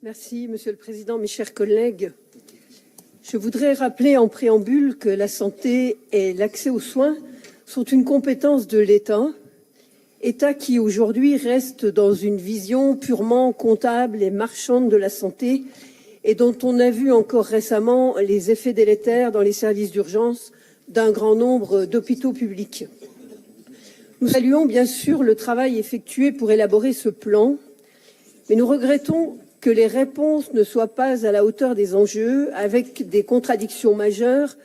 Merci, Monsieur le Président, mes chers collègues. Je voudrais rappeler en préambule que la santé et l'accès aux soins sont une compétence de l'État, État qui aujourd'hui reste dans une vision purement comptable et marchande de la santé et dont on a vu encore récemment les effets délétères dans les services d'urgence d'un grand nombre d'hôpitaux publics. Nous saluons bien sûr le travail effectué pour élaborer ce plan, mais nous regrettons que les réponses ne soient pas à la hauteur des enjeux, avec des contradictions majeures,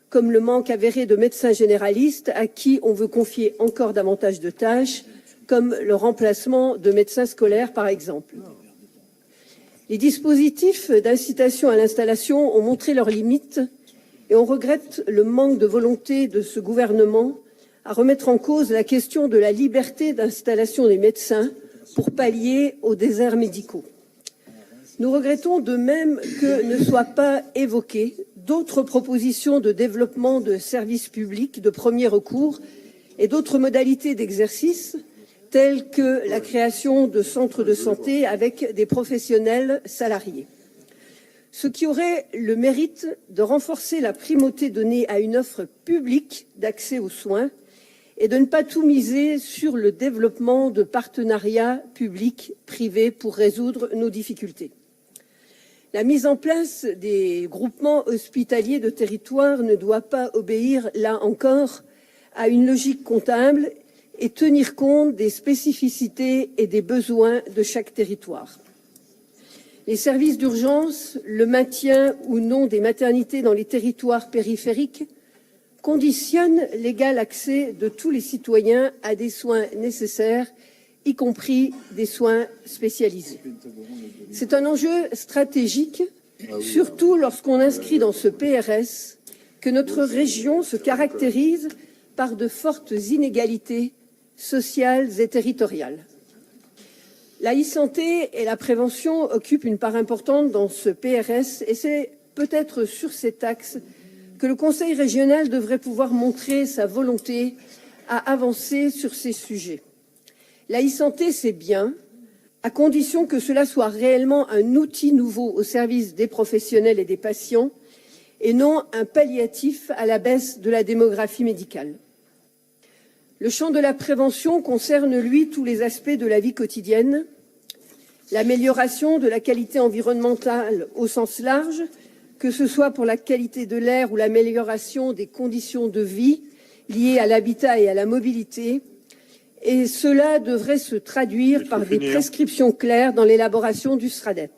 comme le manque avéré de médecins généralistes à qui on veut confier encore davantage de tâches, comme le remplacement de médecins scolaires par exemple. Les dispositifs d'incitation à l'installation ont montré leurs limites et on regrette le manque de volonté de ce gouvernement à remettre en cause la question de la liberté d'installation des médecins pour pallier aux déserts médicaux. Nous regrettons de même que ne soient pas évoquées d'autres propositions de développement de services publics de premier recours et d'autres modalités d'exercice telles que la création de centres de santé avec des professionnels salariés. Ce qui aurait le mérite de renforcer la primauté donnée à une offre publique d'accès aux soins et de ne pas tout miser sur le développement de partenariats publics-privés pour résoudre nos difficultés. La mise en place des groupements hospitaliers de territoire ne doit pas obéir, là encore, à une logique comptable et tenir compte des spécificités et des besoins de chaque territoire. Les services d'urgence, le maintien ou non des maternités dans les territoires périphériques conditionnent l'égal accès de tous les citoyens à des soins nécessaires, y compris des soins spécialisés. C'est un enjeu stratégique, surtout lorsqu'on inscrit dans ce PRS que notre région se caractérise par de fortes inégalités sociales et territoriales. La e-santé et la prévention occupent une part importante dans ce PRS et c'est peut-être sur cet axe que le Conseil régional devrait pouvoir montrer sa volonté à avancer sur ces sujets. La e-santé, c'est bien, à condition que cela soit réellement un outil nouveau au service des professionnels et des patients et non un palliatif à la baisse de la démographie médicale. Le champ de la prévention concerne, lui, tous les aspects de la vie quotidienne, l'amélioration de la qualité environnementale au sens large, que ce soit pour la qualité de l'air ou l'amélioration des conditions de vie liées à l'habitat et à la mobilité, et cela devrait se traduire par des prescriptions claires dans l'élaboration du SRADET.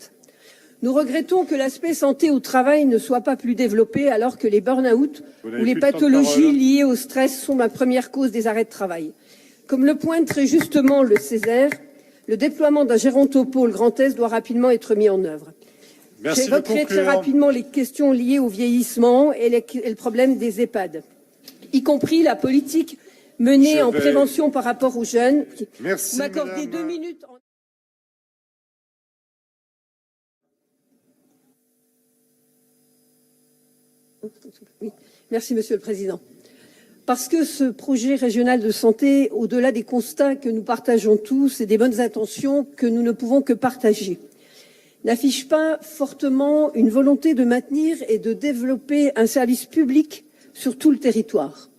Nous regrettons que l'aspect santé au travail ne soit pas plus développé alors que les burn-out ou les pathologies liées au stress sont la première cause des arrêts de travail. Comme le pointe très justement le Césaire, le déploiement d'un gérontopôle Grand Est doit rapidement être mis en œuvre. J'évoquerai très rapidement les questions liées au vieillissement et le problème des EHPAD, y compris la politique menée en prévention par rapport aux jeunes. Merci, vous m'accordez 2 minutes. Oui. Merci, Monsieur le Président. Parce que ce projet régional de santé, au-delà des constats que nous partageons tous et des bonnes intentions que nous ne pouvons que partager, n'affiche pas fortement une volonté de maintenir et de développer un service public sur tout le territoire.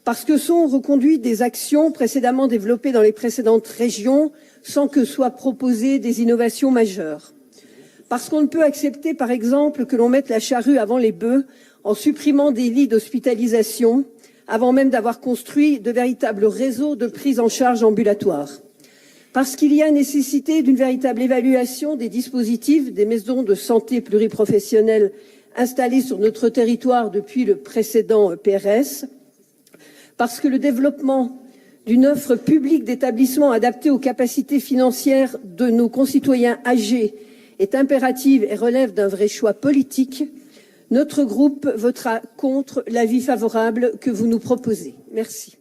Parce que sont reconduites des actions précédemment développées dans les précédentes régions sans que soient proposées des innovations majeures. Parce qu'on ne peut accepter, par exemple, que l'on mette la charrue avant les bœufs en supprimant des lits d'hospitalisation avant même d'avoir construit de véritables réseaux de prise en charge ambulatoire. Parce qu'il y a nécessité d'une véritable évaluation des dispositifs des maisons de santé pluriprofessionnelles installées sur notre territoire depuis le précédent PRS. Parce que le développement d'une offre publique d'établissements adaptés aux capacités financières de nos concitoyens âgés est impérative et relève d'un vrai choix politique, notre groupe votera contre l'avis favorable que vous nous proposez. Merci.